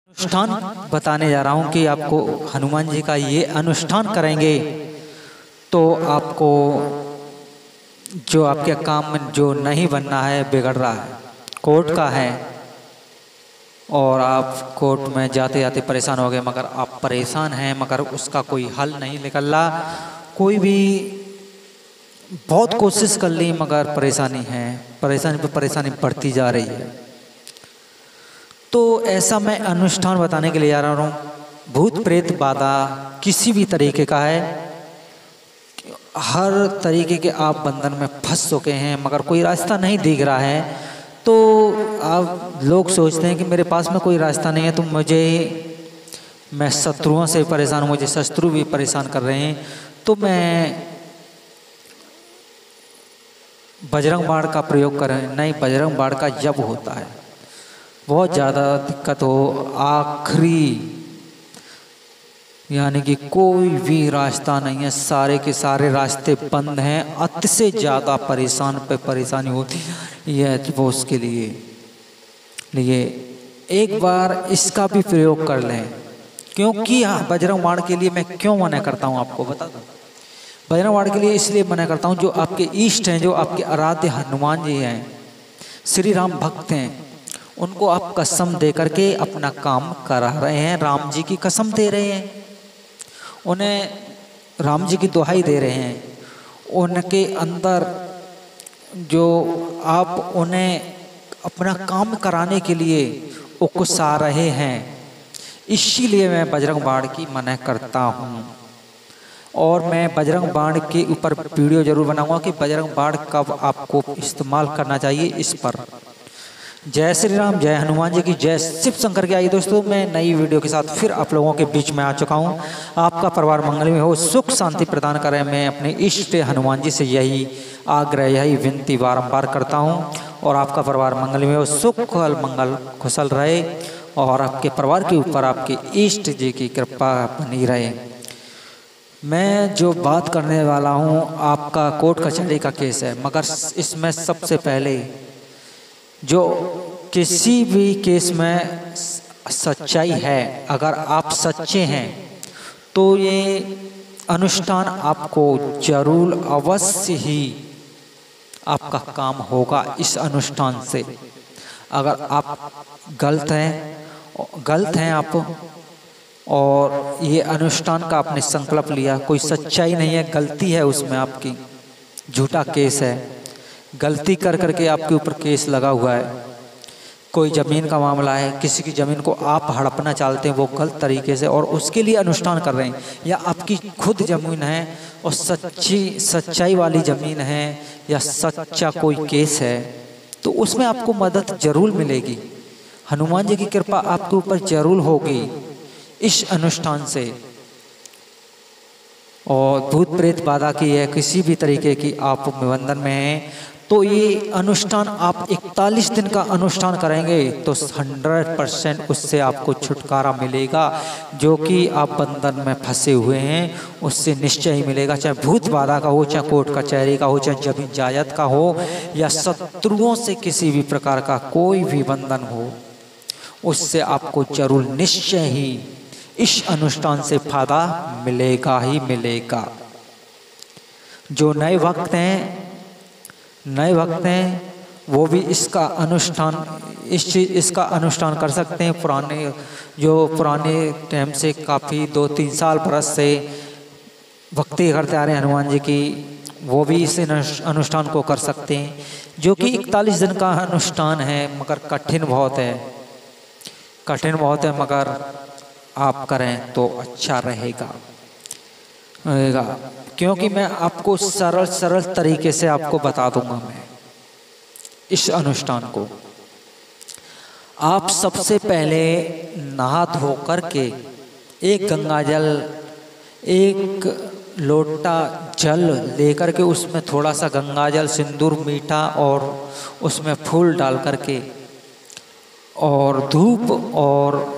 अनुष्ठान बताने जा रहा हूँ कि आपको हनुमान जी का ये अनुष्ठान करेंगे तो आपको जो आपके काम में जो नहीं बनना है, बिगड़ रहा है, कोर्ट का है और आप कोर्ट में जाते जाते परेशान हो गए, मगर आप परेशान हैं मगर उसका कोई हल नहीं निकल रहा, कोई भी बहुत कोशिश कर ली मगर परेशानी है, परेशानी पर परेशानी बढ़ती जा रही है। तो ऐसा मैं अनुष्ठान बताने के लिए जा रहा हूँ। भूत प्रेत बाधा किसी भी तरीके का है, हर तरीके के आप बंधन में फंस चुके हैं मगर कोई रास्ता नहीं दिख रहा है। तो आप लोग सोचते हैं कि मेरे पास में कोई रास्ता नहीं है, तो मैं शत्रुओं से परेशान हूँ, मुझे शत्रु भी परेशान कर रहे हैं, तो मैं बजरंग बाण का प्रयोग करें। नहीं, बजरंग बाण का जब होता है बहुत ज़्यादा दिक्कत हो, आखिरी यानी कि कोई भी रास्ता नहीं है, सारे के सारे रास्ते बंद हैं, अति से ज़्यादा परेशान पे परेशानी होती है, वो उसके लिए एक बार इसका भी प्रयोग कर लें। क्योंकि बजरंग बाण के लिए मैं क्यों मना करता हूँ आपको बता दूँ। बजरंग बाण के लिए इसलिए मना करता हूँ, जो आपके इष्ट हैं, जो आपके आराध्य हनुमान जी हैं, श्री राम भक्त हैं, उनको आप कसम दे करके अपना काम करा रहे हैं, राम जी की कसम दे रहे हैं, उन्हें राम जी की दुहाई दे रहे हैं, उनके अंदर जो आप उन्हें अपना काम कराने के लिए उकसा रहे हैं, इसीलिए मैं बजरंग बाण की मना करता हूँ। और मैं बजरंग बाण के ऊपर वीडियो जरूर बनाऊंगा कि बजरंग बाण कब आपको इस्तेमाल करना चाहिए इस पर। जय श्री राम, जय हनुमान जी की जय, शिव शंकर की। आई दोस्तों, मैं नई वीडियो के साथ फिर आप लोगों के बीच में आ चुका हूं। आपका परिवार मंगल में हो, सुख शांति प्रदान करें, मैं अपने इष्ट हनुमान जी से यही आग्रह, यही विनती बारंबार करता हूं। और आपका परिवार मंगल में हो, सुख मंगल कुशल रहे और आपके परिवार के ऊपर आपके इष्ट जी की कृपा बनी रहे। मैं जो बात करने वाला हूँ आपका कोर्ट कचहरी का केस है, मगर इसमें सबसे पहले जो किसी भी केस में सच्चाई है, अगर आप सच्चे हैं तो ये अनुष्ठान आपको जरूर अवश्य ही आपका काम होगा इस अनुष्ठान से। अगर आप गलत हैं आप और ये अनुष्ठान का आपने संकल्प लिया, कोई सच्चाई नहीं है, गलती है उसमें आपकी, झूठा केस है, गलती कर करके आपके ऊपर केस लगा हुआ है, कोई ज़मीन का मामला है, किसी की ज़मीन को आप हड़पना चाहते हैं वो गलत तरीके से और उसके लिए अनुष्ठान कर रहे हैं, या आपकी खुद ज़मीन है और सच्चाई वाली ज़मीन है या सच्चा कोई केस है, तो उसमें आपको मदद जरूर मिलेगी। हनुमान जी की कृपा आपके ऊपर जरूर होगी इस अनुष्ठान से। और भूत प्रेत बाधा की है, किसी भी तरीके की आप बंधन में हैं, तो ये अनुष्ठान आप 41 दिन का अनुष्ठान करेंगे तो 100% उससे आपको छुटकारा मिलेगा। जो कि आप बंधन में फंसे हुए हैं उससे निश्चय ही मिलेगा, चाहे भूत बाधा का हो, चाहे कोर्ट कचहरी का हो, चाहे जमीन जायदाद का हो, या शत्रुओं से किसी भी प्रकार का कोई भी बंधन हो, उससे आपको जरूर निश्चय ही इस अनुष्ठान से फायदा मिलेगा ही मिलेगा। जो नए भक्त हैं वो भी इसका अनुष्ठान कर सकते हैं। पुराने टाइम से काफ़ी 2-3 साल बरस से भक्ति करते आ रहे हैं हनुमान जी की, वो भी इस अनुष्ठान को कर सकते हैं, जो कि 41 दिन का अनुष्ठान है, मगर कठिन बहुत है, मगर आप करें तो अच्छा रहेगा। क्योंकि मैं आपको सरल तरीके से आपको बता दूंगा। मैं इस अनुष्ठान को आप सबसे पहले नहा धो करके एक गंगा जल, एक लोटा जल लेकर के उसमें थोड़ा सा गंगा जल, सिंदूर, मीठा और उसमें फूल डाल करके और धूप, और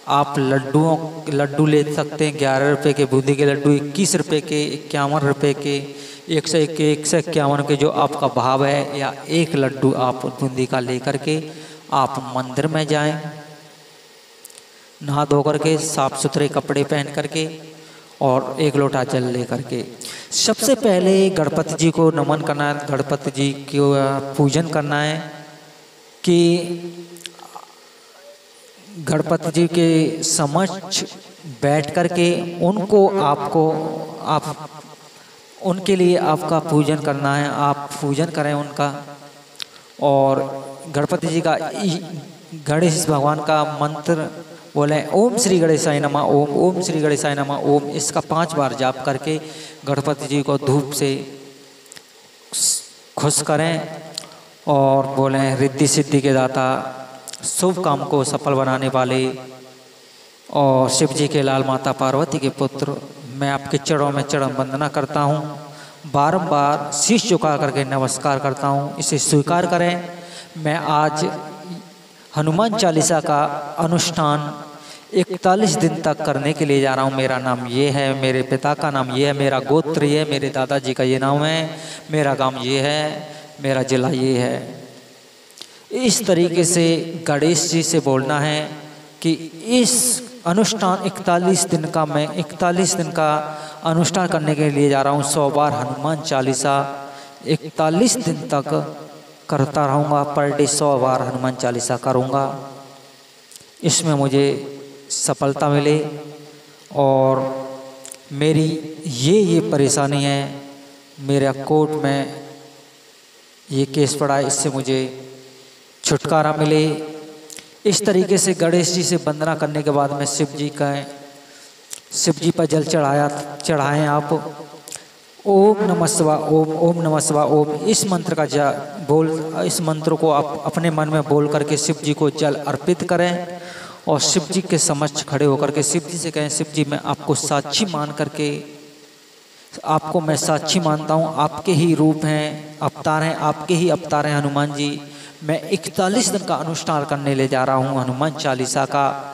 आप लड्डू ले सकते हैं। 11 रुपये के बूंदी के लड्डू, 21 रुपये के, 51 रुपये के, 151 के, जो आपका भाव है, या एक लड्डू आप बूंदी का लेकर के आप मंदिर में जाएं। नहा धो करके साफ सुथरे कपड़े पहन करके और एक लोटा जल ले करके सबसे पहले गणपति जी को नमन करना है, गणपति जी को पूजन करना है कि गणपति जी के समक्ष बैठ करके उनको आप उनके लिए आपका पूजन करना है, आप पूजन करें उनका। और गणपति जी का गणेश भगवान का मंत्र बोले ओम श्री गणेशाय नमः, ओम ओम श्री गणेशाय नमः, ओम, इसका 5 बार जाप करके गणपति जी को धूप से खुश करें और बोले रिद्धि सिद्धि के दाता, शुभ काम को सफल बनाने वाले और शिव जी के लाल, माता पार्वती के पुत्र, मैं आपके चरणों में चरण वंदना करता हूँ, बारंबार शीश झुका करके नमस्कार करता हूँ, इसे स्वीकार करें। मैं आज हनुमान चालीसा का अनुष्ठान 41 दिन तक करने के लिए जा रहा हूँ। मेरा नाम ये है, मेरे पिता का नाम ये है, मेरा गोत्र ये है, मेरे दादाजी का ये नाम है, मेरा गांव ये है, मेरा जिला ये है। इस तरीके से गणेश जी से बोलना है कि इस अनुष्ठान 41 दिन का, मैं 41 दिन का अनुष्ठान करने के लिए जा रहा हूँ। 100 बार हनुमान चालीसा 41 दिन तक करता रहूँगा, पर डे 100 बार हनुमान चालीसा करूँगा। इसमें मुझे सफलता मिले और मेरी ये परेशानी है, मेरा कोर्ट में ये केस पड़ा है, इससे मुझे छुटकारा मिले। इस तरीके से गणेश जी से वंदना करने के बाद में शिव जी पर जल चढ़ाएं आप। ओम नमः शिवाय, ओम ओम नमः शिवाय, ओम, इस मंत्र का इस मंत्र को आप अपने मन में बोल करके शिव जी को जल अर्पित करें और शिव जी के समक्ष खड़े होकर के शिव जी से कहें, शिव जी मैं आपको साक्षी मान करके, आपको मैं साक्षी मानता हूँ, आपके ही रूप हैं, अवतार हैं, आपके ही अवतार हैं हनुमान जी। मैं 41 दिन का अनुष्ठान करने ले जा रहा हूँ हनुमान चालीसा का।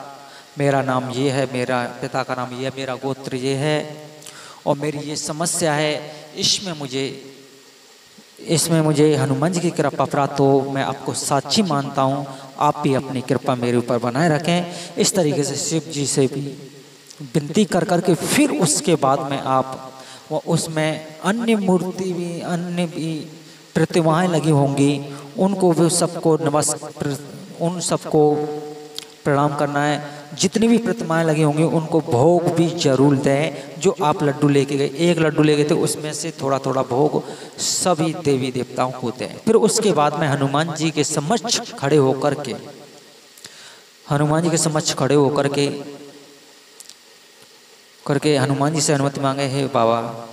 मेरा नाम ये है, मेरा पिता का नाम ये है, मेरा गोत्र ये है और मेरी ये समस्या है, इसमें मुझे हनुमान जी की कृपा प्राप्त हो। मैं आपको साक्षी मानता हूँ, आप भी अपनी कृपा मेरे ऊपर बनाए रखें। इस तरीके से शिव जी से भी विनती कर करके फिर उसके बाद में आप उसमें अन्य भी प्रतिमाएं लगी होंगी, उनको भी उन सबको प्रणाम करना है। जितनी भी प्रतिमाएं लगी होंगी उनको भोग भी जरूर दें। जो आप लड्डू लेके गए, 1 लड्डू ले गए थे, उसमें से थोड़ा थोड़ा भोग सभी देवी देवताओं को दें। फिर उसके बाद में हनुमान जी के समक्ष खड़े होकर के हनुमान जी से अनुमति मांगे, हे बाबा,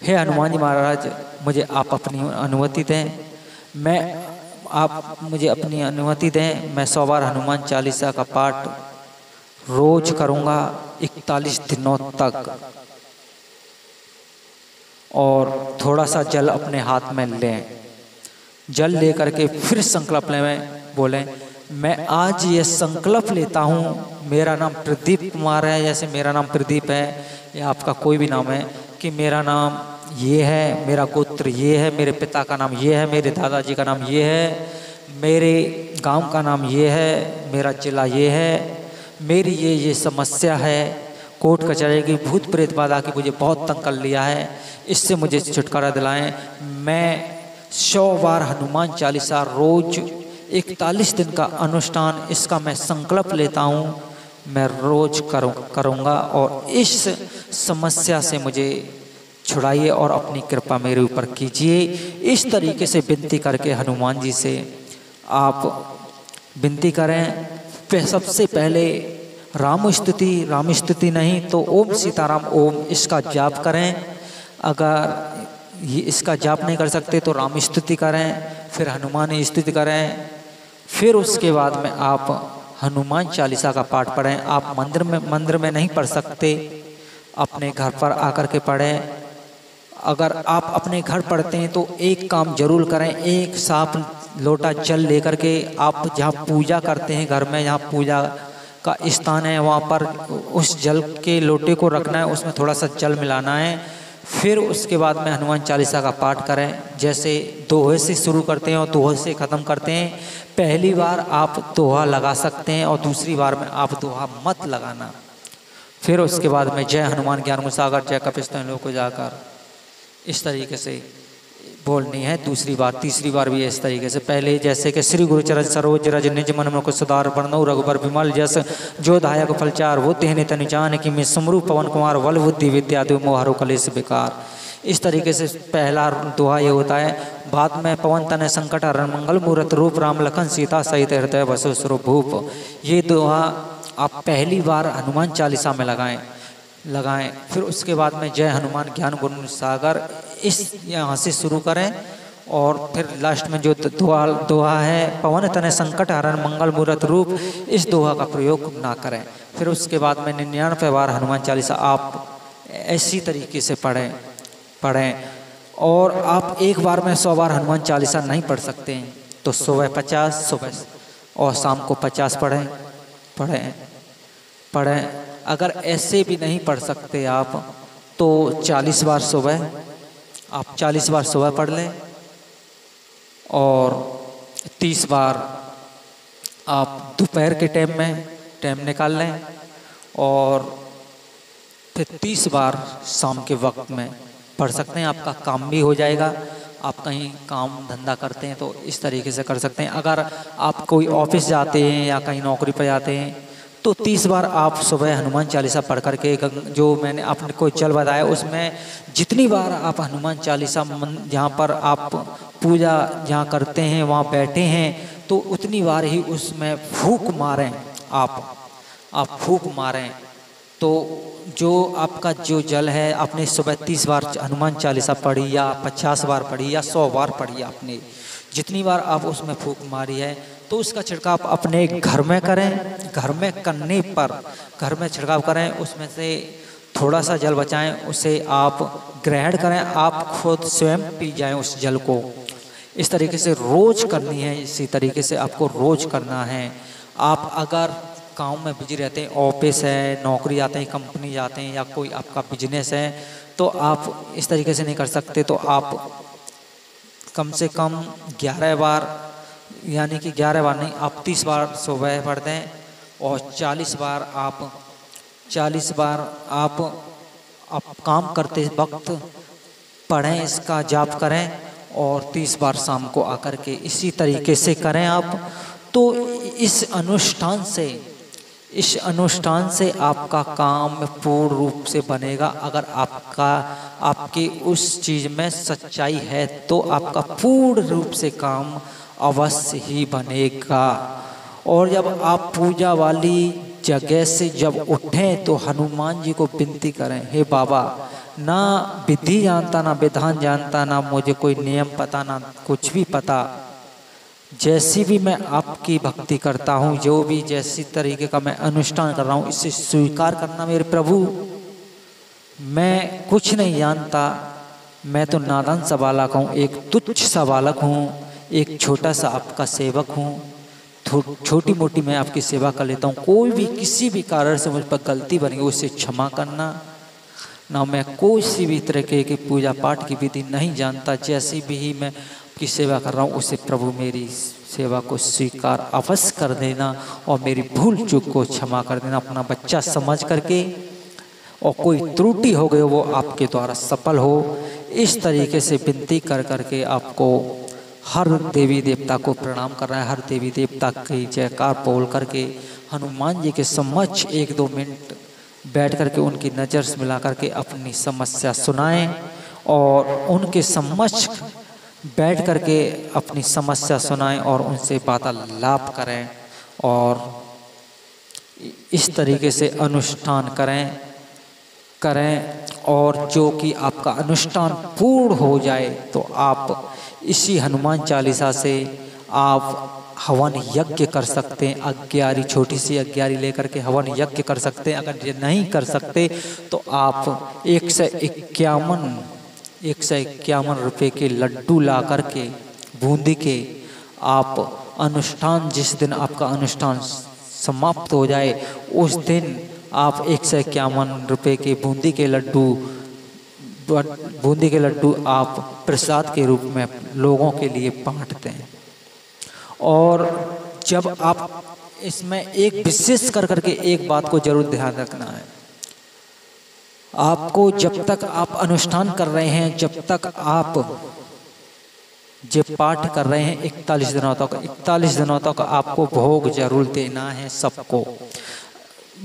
हे हनुमान जी महाराज, मुझे आप अपनी अनुमति दें, आप मुझे अपनी अनुमति दें। मैं 100 बार हनुमान चालीसा का पाठ रोज करूँगा 41 दिनों तक। और थोड़ा सा जल अपने हाथ में लें, जल ले करके फिर संकल्प लें, बोलें मैं आज ये संकल्प लेता हूँ, मेरा नाम प्रदीप कुमार है, जैसे मेरा नाम प्रदीप है या आपका कोई भी नाम है, कि मेरा नाम ये है, मेरा गोत्र ये है, मेरे पिता का नाम ये है, मेरे दादाजी का नाम ये है, मेरे गांव का नाम ये है, मेरा जिला ये है, मेरी ये समस्या है, कोर्ट कचहरी की भूत प्रेत बाधा की मुझे बहुत तंग कर लिया है, इससे मुझे छुटकारा दिलाएं। मैं 100 बार हनुमान चालीसा रोज 41 दिन का अनुष्ठान, इसका मैं संकल्प लेता हूँ, मैं रोज करूँगा और इस समस्या से मुझे छुड़ाइए और अपनी कृपा मेरे ऊपर कीजिए। इस तरीके से विनती करके हनुमान जी से आप विनती करें। सबसे पहले राम स्तुति नहीं तो ओम सीताराम ओम, इसका जाप करें। अगर ये इसका जाप नहीं कर सकते तो राम स्तुति करें, फिर हनुमान स्तुति करें, फिर उसके बाद में आप हनुमान चालीसा का पाठ पढ़ें। आप मंदिर में नहीं पढ़ सकते, अपने घर पर आकर के पढ़ें। अगर आप अपने घर पढ़ते हैं तो एक काम जरूर करें, एक साफ लोटा जल लेकर के आप जहाँ पूजा करते हैं घर में, जहाँ पूजा का स्थान है, वहाँ पर उस जल के लोटे को रखना है, उसमें थोड़ा सा जल मिलाना है, फिर उसके बाद में हनुमान चालीसा का पाठ करें। जैसे दोहे से शुरू करते हैं और दोहे से ख़त्म करते हैं। पहली बार आप दोहा लगा सकते हैं और दूसरी बार में आप दोहा मत लगाना। फिर उसके बाद में जय हनुमान ज्ञान गुण सागर जय कपीस लोक उजागर इस तरीके से बोलनी है दूसरी बार। तीसरी बार भी इस तरीके से। पहले जैसे कि श्री गुरु चरण सरोज रज निज मन मुख सुधार वर्णौ रघुबर विमल जस जो दायक फलचार वो तेहने तनु जान कि मैं सुमरु पवन कुमार बल बुद्धि विद्या दो मोहरु कलेश बेकार। इस तरीके से पहला दोहा ये होता है। बाद में पवन तनय संकट हरण मंगल मूर्त रूप राम लखन सीता सहित हृदय बसु स्वरूप। ये दोहा आप पहली बार हनुमान चालीसा में लगाएं। फिर उसके बाद में जय हनुमान ज्ञान गुण सागर इस यहाँ से शुरू करें और फिर लास्ट में जो दोहा है पवन तनय संकट हरण मंगल मूर्त रूप इस दोहा का प्रयोग ना करें। फिर उसके बाद में 99 बार हनुमान चालीसा आप ऐसी तरीके से पढ़ें। और आप एक बार में 100 बार हनुमान चालीसा नहीं पढ़ सकते हैं तो सुबह 50 सुबह और शाम को 50 पढ़ें। अगर ऐसे भी नहीं पढ़ सकते आप तो 40 बार सुबह आप 40 बार सुबह पढ़ लें और 30 बार आप दोपहर के टाइम निकाल लें और फिर 30 बार शाम के वक्त में पढ़ सकते हैं। आपका काम भी हो जाएगा। आप कहीं काम धंधा करते हैं तो इस तरीके से कर सकते हैं। अगर आप कोई ऑफिस जाते हैं या कहीं नौकरी पर जाते हैं तो 30 बार आप सुबह हनुमान चालीसा पढ़ करके जो मैंने आपने को चल बताया उसमें जितनी बार आप हनुमान चालीसा जहाँ पर आप पूजा जहाँ करते हैं वहाँ बैठे हैं तो उतनी बार ही उसमें फूंक मारें। आप फूंक मारें तो जो आपका जो जल है आपने सुबह 30 बार हनुमान चालीसा पढ़ी या 50 बार पढ़ी या 100 बार पढ़ी आपने जितनी बार आप उसमें फूंक मारी है तो उसका छिड़काव अपने घर में करें। घर में करने पर घर में छिड़काव करें। उसमें से थोड़ा सा जल बचाएं उसे आप ग्रहण करें। आप खुद स्वयं पी जाएं उस जल को। इस तरीके से रोज करनी है। इसी तरीके से आपको रोज करना है। आप अगर काम में बिजी रहते हैं ऑफिस है नौकरी जाते हैं कंपनी जाते हैं या कोई आपका बिजनेस है तो आप इस तरीके से नहीं कर सकते तो आप कम से कम 11 बार यानी कि 11 बार नहीं आप 30 बार सुबह पढ़ दें और 40 बार आप काम करते वक्त पढ़ें इसका जाप करें और 30 बार शाम को आकर के इसी तरीके से करें आप। तो इस अनुष्ठान से आपका काम पूर्ण रूप से बनेगा। अगर आपकी उस चीज़ में सच्चाई है तो आपका पूर्ण रूप से काम अवश्य ही बनेगा। और जब आप पूजा वाली जगह से जब उठें तो हनुमान जी को विनती करें, हे बाबा ना विधि जानता ना विधान जानता ना मुझे कोई नियम पता ना कुछ भी पता, जैसी भी मैं आपकी भक्ति करता हूँ जो भी जैसी तरीके का मैं अनुष्ठान कर रहा हूँ इसे स्वीकार करना मेरे प्रभु। मैं कुछ नहीं जानता, मैं तो नादान सा बालक हूँ, एक तुच्छ सा बालक हूँ, एक छोटा सा आपका सेवक हूँ। छोटी मोटी मैं आपकी सेवा कर लेता हूँ। कोई भी किसी भी कारण से मुझ पर गलती बनी उसे क्षमा करना। ना मैं कोई सी भी तरीके की पूजा पाठ की विधि नहीं जानता, जैसी भी मैं की सेवा कर रहा हूँ उसे प्रभु मेरी सेवा को स्वीकार अवश्य कर देना और मेरी भूल चूक को क्षमा कर देना अपना बच्चा समझ करके, और कोई त्रुटि हो गई वो आपके द्वारा सफल हो। इस तरीके से विनती कर करके आपको हर देवी देवता को प्रणाम करना है। हर देवी देवता की जयकार बोल करके हनुमान जी के समक्ष 1-2 मिनट बैठ करके उनकी नज़र से मिला करके अपनी समस्या सुनाएं और उनके समक्ष बैठ करके अपनी समस्या सुनाएं और उनसे वार्तालाप करें और इस तरीके से अनुष्ठान करें और जो कि आपका अनुष्ठान पूर्ण हो जाए तो आप इसी हनुमान चालीसा से आप हवन यज्ञ कर सकते हैं। 11 छोटी सी 11 लेकर के हवन यज्ञ कर सकते हैं। अगर ये नहीं कर सकते तो आप 151 रुपये के लड्डू ला करके बूंदी के आप अनुष्ठान जिस दिन आपका अनुष्ठान समाप्त हो जाए उस दिन आप 151 रुपये के बूंदी के लड्डू बूंदी के लड्डू आप प्रसाद के रूप में लोगों के लिए बांटते हैं। और जब आप इसमें एक विशेष कर करके एक बात को जरूर ध्यान रखना है, आपको जब तक आप अनुष्ठान कर रहे हैं, जब तक आप जो पाठ कर रहे हैं 41 दिनों तक आपको भोग जरूर देना है। सबको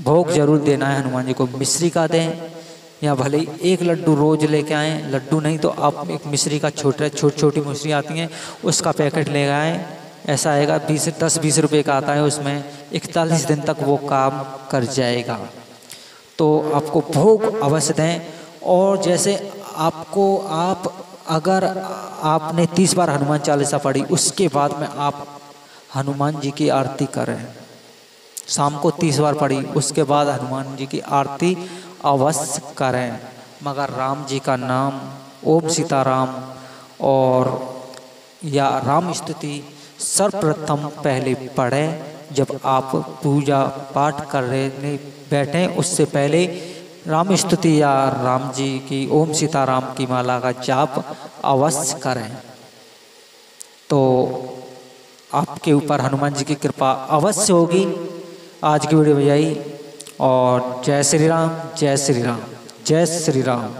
भोग जरूर देना है। हनुमान जी को मिश्री का दें या भले ही एक लड्डू रोज लेके आएँ, लड्डू नहीं तो आप एक मिश्री का छोटी मिश्री आती हैं उसका पैकेट ले आएँ। ऐसा आएगा 10-20 रुपये का आता है, उसमें 41 दिन तक वो काम कर जाएगा। तो आपको भोग अवश्य दें। और जैसे आप अगर आपने 30 बार हनुमान चालीसा पढ़ी, उसके बाद में आप हनुमान जी की आरती करें। शाम को 30 बार पढ़ी, उसके बाद हनुमान जी की आरती अवश्य करें। मगर राम जी का नाम, ओम सीताराम और या राम स्तुति सर्वप्रथम पहले पढ़ें। जब आप पूजा पाठ करने बैठें उससे पहले राम स्तुति या राम जी की ओम सीताराम की माला का जाप अवश्य करें। तो आपके ऊपर हनुमान जी की कृपा अवश्य होगी। आज की वीडियो में यही, और जय श्री राम, जय श्री राम, जय श्री राम।